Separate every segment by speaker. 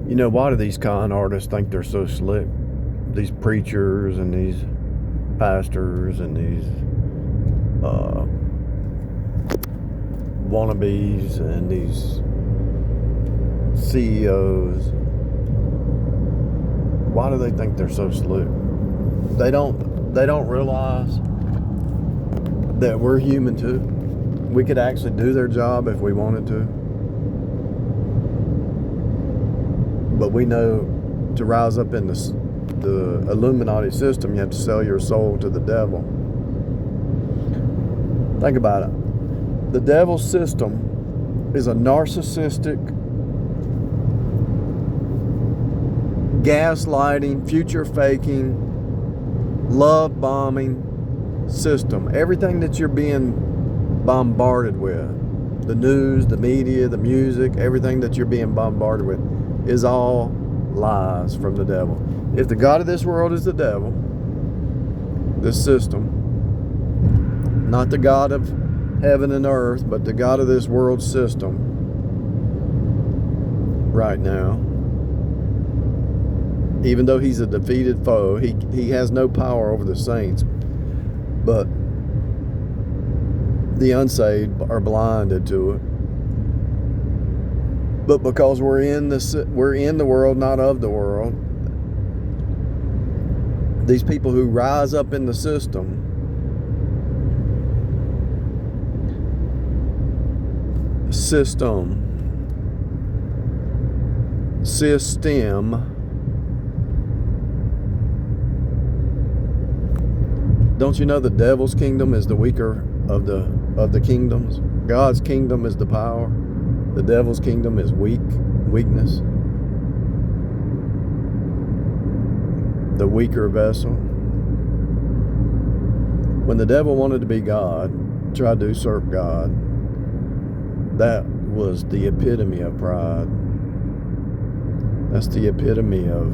Speaker 1: You know, why do these con artists think they're so slick? These preachers and these pastors and these wannabes and these CEOs. Why do they think they're so slick? They don't realize that we're human too. We could actually do their job if we wanted to. But we know to rise up in the Illuminati system, you have to sell your soul to the devil. Think about it. The devil's system is a narcissistic, gaslighting, future faking, love bombing system. Everything that you're being bombarded with, the news, the media, the music, everything that you're being bombarded with is all lies from the devil. If the God of this world is the devil, this system, not the God of heaven and earth, but the God of this world system right now, even though he's a defeated foe, he has no power over the saints, but the unsaved are blinded to it. But because we're in the world, not of the world, these people who rise up in the system don't you know the devil's kingdom is the weaker of the kingdoms? God's kingdom is the power. The devil's kingdom is weakness. The weaker vessel. When the devil wanted to be God, tried to usurp God, that was the epitome of pride. That's the epitome of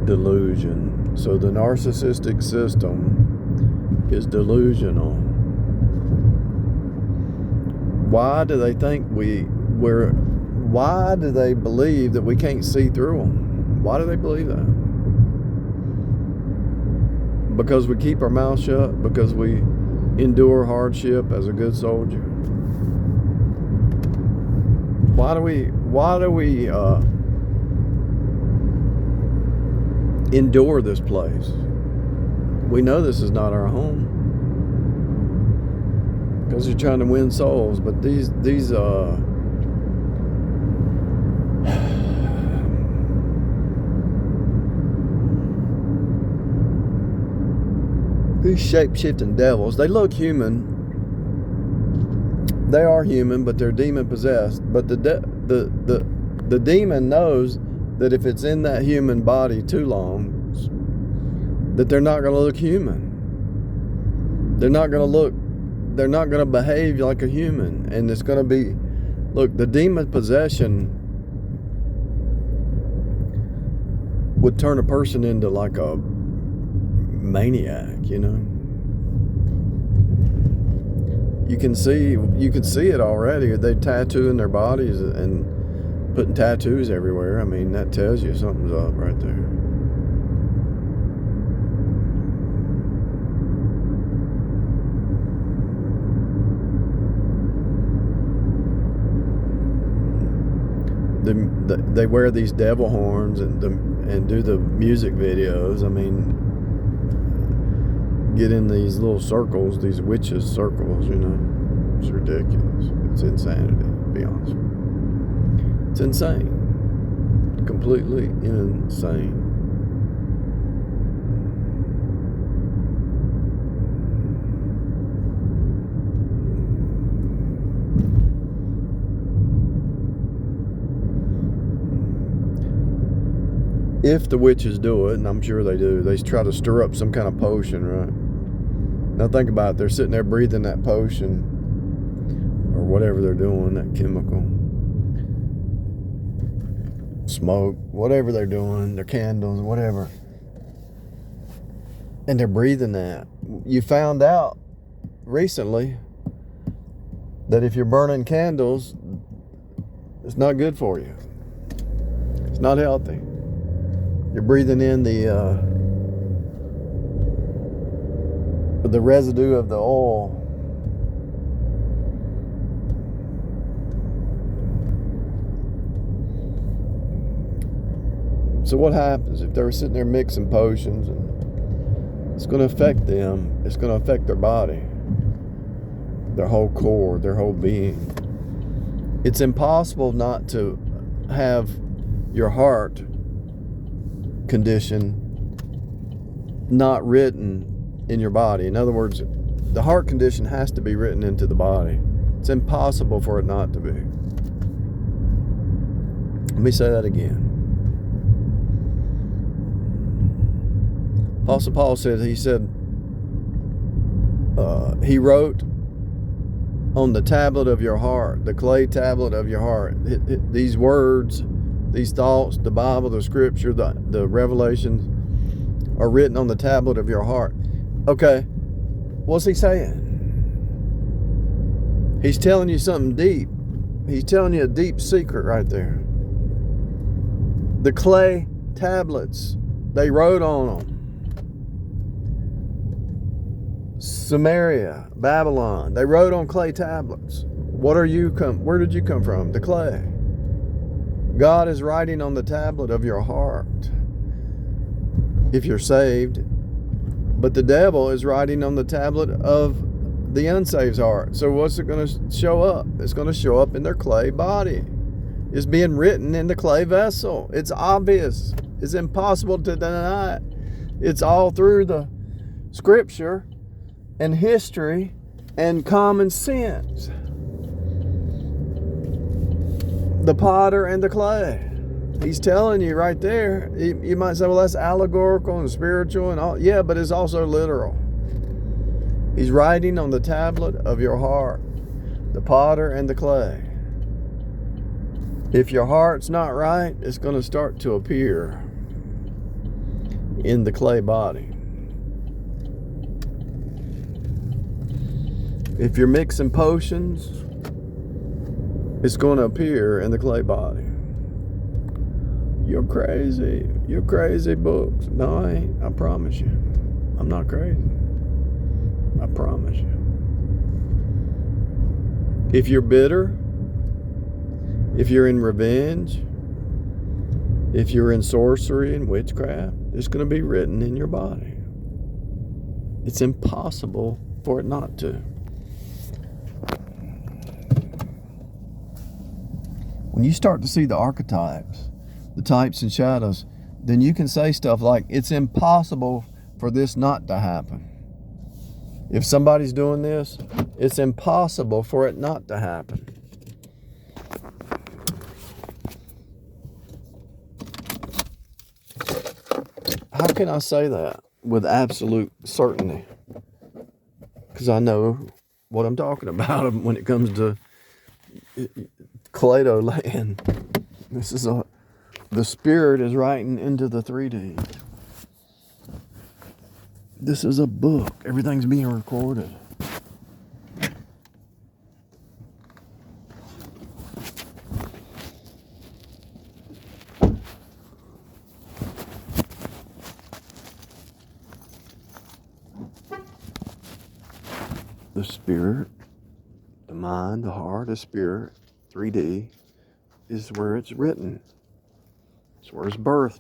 Speaker 1: delusion. So the narcissistic system is delusional. Why do they think why do they believe that we can't see through them? Why do they believe that? Because we keep our mouth shut, because we endure hardship as a good soldier. Why do we endure this place? We know this is not our home. Because you're trying to win souls, but these shape-shifting devils, they look human. They are human, but they're demon-possessed. But the demon knows that if it's in that human body too long, that they're not going to look human. They're not going to behave like a human. And it's going to be, look, the demon possession would turn a person into like a maniac, you know. You can see it already. They tattooing their bodies and putting tattoos everywhere. I mean, that tells you something's up right there. They wear these devil horns and do the music videos. I mean, get in these little circles, these witches circles, you know. It's ridiculous. It's insanity, to be honest with you. It's insane. Completely insane. If the witches do it, and I'm sure they do, they try to stir up some kind of potion, right? Now think about it. They're sitting there breathing that potion or whatever they're doing, that chemical. Smoke, whatever they're doing, their candles, whatever. And they're breathing that. You found out recently that if you're burning candles, it's not good for you. It's not healthy. You're breathing in the residue of the oil. So what happens if they're sitting there mixing potions, and it's going to affect them? It's going to affect their body, their whole core, their whole being. It's impossible not to have your heart condition not written in your body. In other words, the heart condition has to be written into the body. It's impossible for it not to be. Let me say that again. Apostle Paul said, he wrote on the tablet of your heart, the clay tablet of your heart, these words, these thoughts, the Bible, the scripture, the revelations are written on the tablet of your heart. Okay, what's he saying? He's telling you something deep. He's telling you a deep secret right there. The clay tablets, they wrote on them. Samaria, Babylon, they wrote on clay tablets. Where did you come from? The clay. God is writing on the tablet of your heart if you're saved, but the devil is writing on the tablet of the unsaved heart. So what's it going to show up? It's going to show up in their clay body. It's being written in the clay vessel. It's obvious. It's impossible to deny it. It's all through the scripture and history and common sense. The potter and the clay. He's telling you right there. You might say, well, that's allegorical and spiritual and all. Yeah, but it's also literal. He's writing on the tablet of your heart, the potter and the clay. If your heart's not right, it's going to start to appear in the clay body. If you're mixing potions, it's going to appear in the clay body. You're crazy. You're crazy, books. No, I ain't. I promise you. I'm not crazy. I promise you. If you're bitter, if you're in revenge, if you're in sorcery and witchcraft, it's going to be written in your body. It's impossible for it not to. When you start to see the archetypes, the types and shadows, then you can say stuff like, it's impossible for this not to happen. If somebody's doing this, it's impossible for it not to happen. How can I say that with absolute certainty? Because I know what I'm talking about when it comes to Clado land. This is the spirit is writing into the 3D. This is a book. Everything's being recorded. The spirit, the mind, the heart, the spirit, 3D, is where it's written. It's where it's birthed.